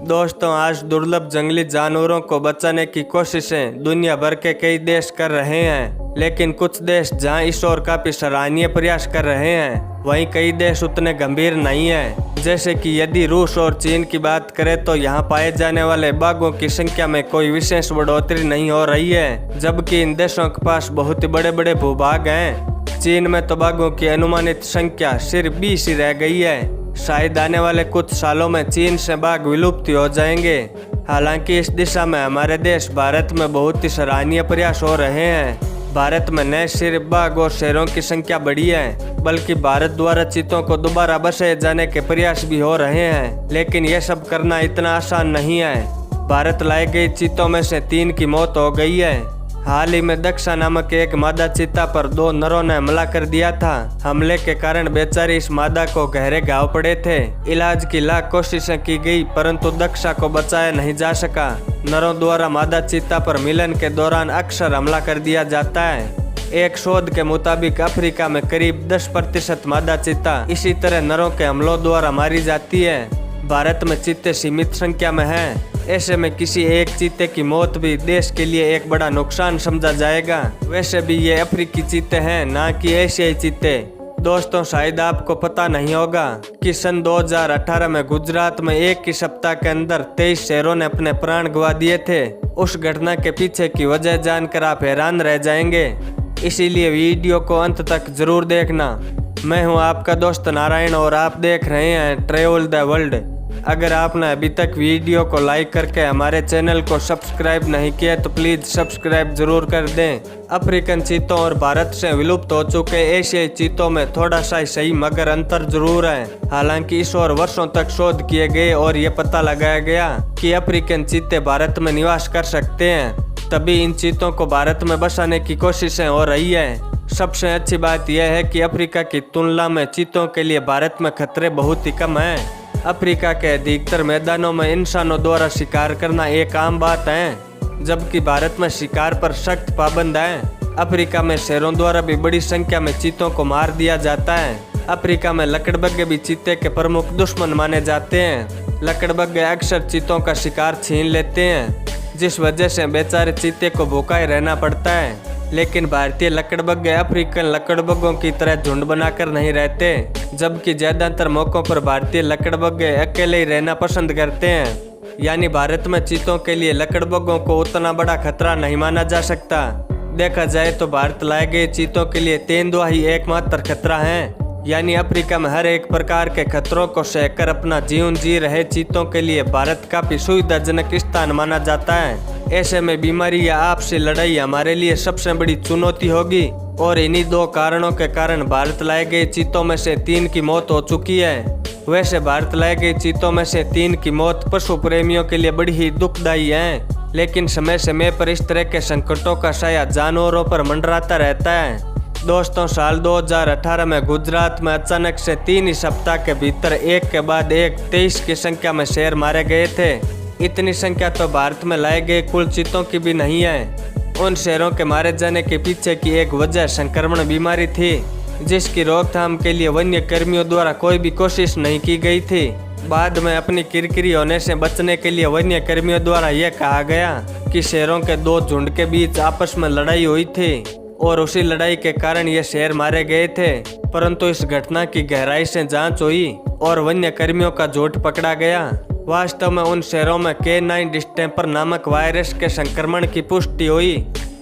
दोस्तों, आज दुर्लभ जंगली जानवरों को बचाने की कोशिशें दुनिया भर के कई देश कर रहे हैं, लेकिन कुछ देश जहां इस ओर काफी सराहनीय प्रयास कर रहे हैं, वहीं कई देश उतने गंभीर नहीं हैं। जैसे कि यदि रूस और चीन की बात करें तो यहाँ पाए जाने वाले बाघों की संख्या में कोई विशेष बढ़ोतरी नहीं हो रही है, जबकि इन देशों के पास बहुत ही बड़े बड़े भूभाग हैं। चीन में तो बाघों की अनुमानित संख्या सिर्फ 20 ही रह गई है। शायद आने वाले कुछ सालों में चीन से बाघ विलुप्त हो जाएंगे। हालांकि इस दिशा में हमारे देश भारत में बहुत ही सराहनीय प्रयास हो रहे हैं। भारत में न सिर्फ बाघ और शेरों की संख्या बढ़ी है, बल्कि भारत द्वारा चीतों को दोबारा बसाए जाने के प्रयास भी हो रहे हैं। लेकिन यह सब करना इतना आसान नहीं है। भारत लाए गए चीतों में से 3 की मौत हो गई है। हाल ही में दक्षा नामक एक मादा चीता पर 2 नरों ने हमला कर दिया था। हमले के कारण बेचारी इस मादा को गहरे घाव पड़े थे। इलाज की लाख कोशिशें की गई, परंतु दक्षा को बचाया नहीं जा सका। नरों द्वारा मादा चीता पर मिलन के दौरान अक्सर हमला कर दिया जाता है। एक शोध के मुताबिक अफ्रीका में करीब 10% मादा चीता इसी तरह नरों के हमलों द्वारा मारी जाती है। भारत में चीते सीमित संख्या में हैं। ऐसे में किसी एक चीते की मौत भी देश के लिए एक बड़ा नुकसान समझा जाएगा। वैसे भी ये अफ्रीकी चीते हैं, ना कि एशियाई चीते। दोस्तों, शायद आपको पता नहीं होगा कि सन 2018 में गुजरात में एक ही सप्ताह के अंदर 23 शेरों ने अपने प्राण गंवा दिए थे। उस घटना के पीछे की वजह जानकर आप हैरान रह जाएंगे। इसीलिए वीडियो को अंत तक जरूर देखना। मैं हूं आपका दोस्त नारायण और आप देख रहे हैं ट्रेवल द वर्ल्ड। अगर आपने अभी तक वीडियो को लाइक करके हमारे चैनल को सब्सक्राइब नहीं किया तो प्लीज़ सब्सक्राइब जरूर कर दें। अफ्रीकन चीतों और भारत से विलुप्त हो चुके एशियाई चीतों में थोड़ा सा सही मगर अंतर जरूर है। हालांकि इस ओर वर्षों तक शोध किए गए और ये पता लगाया गया कि अफ्रीकन चीते भारत में निवास कर सकते हैं, तभी इन चीतों को भारत में बसाने की कोशिशें हो रही है। सबसे अच्छी बात यह है कि अफ्रीका की तुलना में चीतों के लिए भारत में खतरे बहुत ही कम हैं। अफ्रीका के अधिकतर मैदानों में इंसानों द्वारा शिकार करना एक आम बात है, जबकि भारत में शिकार पर सख्त पाबंद है। अफ्रीका में शेरों द्वारा भी बड़ी संख्या में चीतों को मार दिया जाता है। अफ्रीका में लकड़बग्घे भी चीते के प्रमुख दुश्मन माने जाते हैं। लकड़बग्घे अक्सर चीतों का शिकार छीन लेते हैं, जिस वजह से बेचारे चीते को भूखा ही रहना पड़ता है। लेकिन भारतीय लकड़बग्घे अफ्रीकन लकड़बग्घों की तरह झुंड बनाकर नहीं रहते, जबकि ज्यादातर मौकों पर भारतीय लकड़बग्घे अकेले ही रहना पसंद करते हैं। यानी भारत में चीतों के लिए लकड़बग्घों को उतना बड़ा खतरा नहीं माना जा सकता। देखा जाए तो भारत लाए गए चीतों के लिए तेंदुआ ही एकमात्र खतरा है। यानी अफ्रीका में हर एक प्रकार के खतरों को सहकर अपना जीवन जी रहे चीतों के लिए भारत काफी सुविधाजनक स्थान माना जाता है। ऐसे में बीमारी या आपसी लड़ाई हमारे लिए सबसे बड़ी चुनौती होगी, और इन्हीं 2 कारणों के कारण भारत लाए गए चीतों में से 3 की मौत हो चुकी है। वैसे भारत लाए गए चीतों में से 3 की मौत पशु प्रेमियों के लिए बड़ी ही दुखदायी है, लेकिन समय समय पर इस तरह के संकटों का साया जानवरों पर मंडराता रहता है। दोस्तों, साल 2018 में गुजरात में अचानक से 3 ही सप्ताह के भीतर एक के बाद एक 23 की संख्या में शेर मारे गए थे। इतनी संख्या तो भारत में लाए गए कुल चीतों की भी नहीं है। उन शेरों के मारे जाने के पीछे की एक वजह संक्रमण बीमारी थी, जिसकी रोकथाम के लिए वन्य कर्मियों द्वारा कोई भी कोशिश नहीं की गई थी। बाद में अपनी किरकिरी होने से बचने के लिए वन्य कर्मियों द्वारा यह कहा गया कि शेरों के 2 झुंड के बीच आपस में लड़ाई हुई थी और उसी लड़ाई के कारण ये शेर मारे गए थे। परंतु इस घटना की गहराई से जांच हुई और वन्य कर्मियों का झूठ पकड़ा गया। वास्तव में उन शेरों में K9 डिस्टेंपर नामक वायरस के संक्रमण की पुष्टि हुई।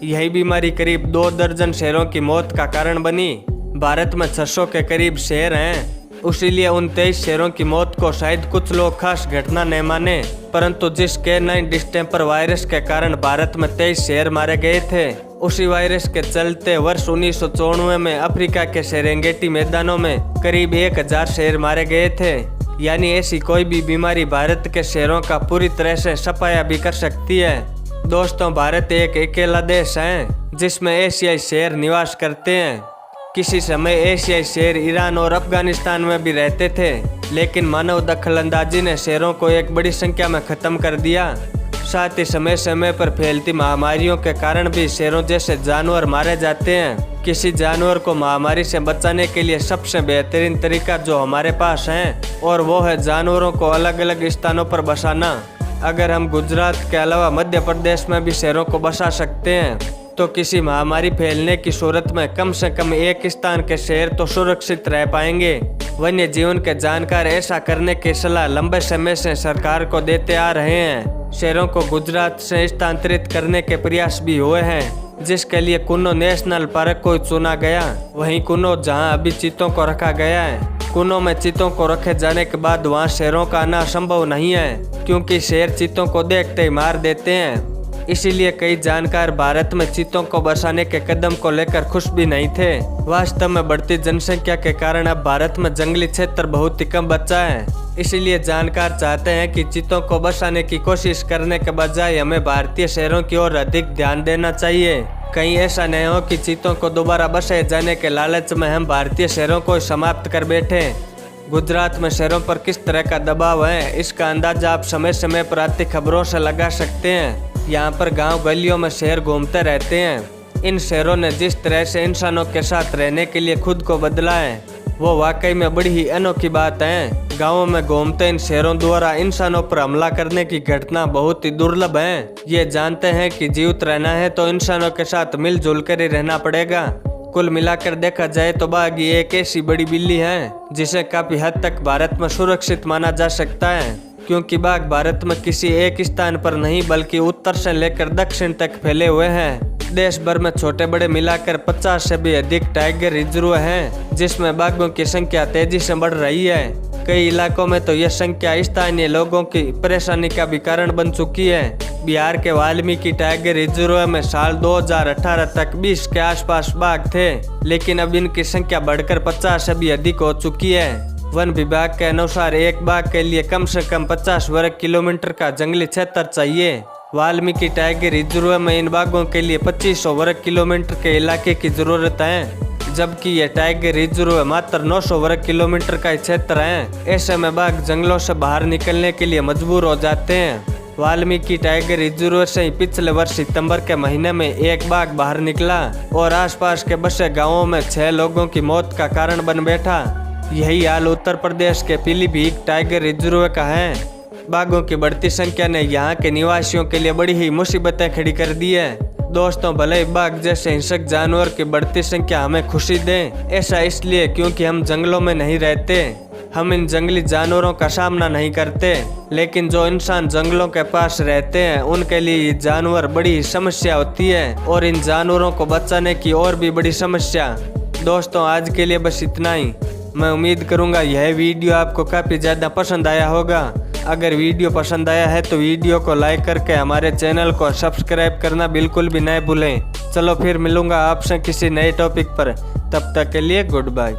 यही बीमारी करीब 2 दर्जन शेरों की मौत का कारण बनी। भारत में 600 के करीब शेर हैं, इसीलिए उन 23 शेरों की मौत को शायद कुछ लोग खास घटना न माने, परंतु जिस K9 डिस्टेंपर वायरस के कारण भारत में 23 शेर मारे गए थे, उसी वायरस के चलते वर्ष 1994 में अफ्रीका के सेरेंगेटी मैदानों में करीब 1000 शेर मारे गए थे। यानी ऐसी कोई भी बीमारी भारत के शेरों का पूरी तरह से सफाया भी कर सकती है। दोस्तों, भारत एक अकेला देश है जिसमें एशियाई शेर निवास करते हैं। किसी समय एशियाई शेर ईरान और अफगानिस्तान में भी रहते थे, लेकिन मानव दखलंदाजी ने शेरों को एक बड़ी संख्या में खत्म कर दिया। साथ ही समय समय पर फैलती महामारियों के कारण भी शेरों जैसे जानवर मारे जाते हैं। किसी जानवर को महामारी से बचाने के लिए सबसे बेहतरीन तरीका जो हमारे पास है और वो है जानवरों को अलग अलग स्थानों पर बसाना। अगर हम गुजरात के अलावा मध्य प्रदेश में भी शेरों को बसा सकते हैं तो किसी महामारी फैलने की सूरत में कम से कम एक स्थान के शहर तो सुरक्षित रह पाएंगे। वन्य जीवन के जानकार ऐसा करने की सलाह लंबे समय से सरकार को देते आ रहे हैं। शेरों को गुजरात से स्थानांतरित करने के प्रयास भी हुए हैं, जिसके लिए कुन्नो नेशनल पार्क को चुना गया। वहीं कुन्नो जहां अभी चीतों को रखा गया है, कुन्नो में चीतों को रखे जाने के बाद वहां शेरों का आना संभव नहीं है, क्योंकि शेर चीतों को देखते ही मार देते हैं। इसीलिए कई जानकार भारत में चीतों को बसाने के कदम को लेकर खुश भी नहीं थे। वास्तव में बढ़ती जनसंख्या के कारण अब भारत में जंगली क्षेत्र बहुत ही कम बचा है। इसीलिए जानकार चाहते हैं कि चीतों को बसाने की कोशिश करने के बजाय हमें भारतीय शहरों की ओर अधिक ध्यान देना चाहिए। कहीं ऐसा नहीं हो कि चीतों को दोबारा बसाए जाने के लालच में हम भारतीय शहरों को समाप्त कर बैठे। गुजरात में शहरों पर किस तरह का दबाव है, इसका अंदाजा आप समय समय पर आती खबरों से लगा सकते हैं। यहाँ पर गांव गलियों में शेर घूमते रहते हैं। इन शेरों ने जिस तरह से इंसानों के साथ रहने के लिए खुद को बदला है, वो वाकई में बड़ी ही अनोखी बात है। गांवों में घूमते इन शेरों द्वारा इंसानों पर हमला करने की घटना बहुत ही दुर्लभ है। ये जानते हैं कि जीवित रहना है तो इंसानों के साथ मिलजुल कर ही रहना पड़ेगा। कुल मिलाकर देखा जाए तो बाघ ये एक ऐसी बड़ी बिल्ली है जिसे काफी हद तक भारत में सुरक्षित माना जा सकता है, क्योंकि बाघ भारत में किसी एक स्थान पर नहीं बल्कि उत्तर से लेकर दक्षिण तक फैले हुए हैं। देश भर में छोटे बड़े मिलाकर 50 से भी अधिक टाइगर रिजर्व हैं, जिसमें बाघों की संख्या तेजी से बढ़ रही है। कई इलाकों में तो यह संख्या स्थानीय लोगों की परेशानी का भी कारण बन चुकी है। बिहार के वाल्मीकि टाइगर रिजर्व में साल 2018 तक 20 के आसपास बाघ थे, लेकिन अब इनकी संख्या बढ़कर 50 से भी अधिक हो चुकी है। वन विभाग के अनुसार एक बाघ के लिए कम से कम 50 वर्ग किलोमीटर का जंगली क्षेत्र चाहिए। वाल्मीकि टाइगर रिजर्व में इन बाघों के लिए 2500 वर्ग किलोमीटर के इलाके की जरूरत है, जबकि ये टाइगर रिजर्व मात्र 900 वर्ग किलोमीटर का क्षेत्र है। ऐसे में बाघ जंगलों से बाहर निकलने के लिए मजबूर हो जाते हैं। वाल्मीकि टाइगर रिजर्व से ही पिछले वर्ष सितंबर के महीने में एक बाघ बाहर निकला और आसपास के बसे गाँवों में 6 लोगों की मौत का कारण बन बैठा। यही हाल उत्तर प्रदेश के पीलीभीत टाइगर रिजर्व का है। बाघों की बढ़ती संख्या ने यहाँ के निवासियों के लिए बड़ी ही मुसीबतें खड़ी कर दी है। दोस्तों, भले ही बाघ जैसे हिंसक जानवर की बढ़ती संख्या हमें खुशी दे, ऐसा इसलिए क्योंकि हम जंगलों में नहीं रहते, हम इन जंगली जानवरों का सामना नहीं करते। लेकिन जो इंसान जंगलों के पास रहते हैं उनके लिए ये जानवर बड़ी समस्या होती है, और इन जानवरों को बचाने की और भी बड़ी समस्या। दोस्तों, आज के लिए बस इतना ही। मैं उम्मीद करूंगा यह वीडियो आपको काफ़ी ज़्यादा पसंद आया होगा। अगर वीडियो पसंद आया है तो वीडियो को लाइक करके हमारे चैनल को सब्सक्राइब करना बिल्कुल भी नहीं भूलें। चलो फिर मिलूंगा आपसे किसी नए टॉपिक पर, तब तक के लिए गुड बाय।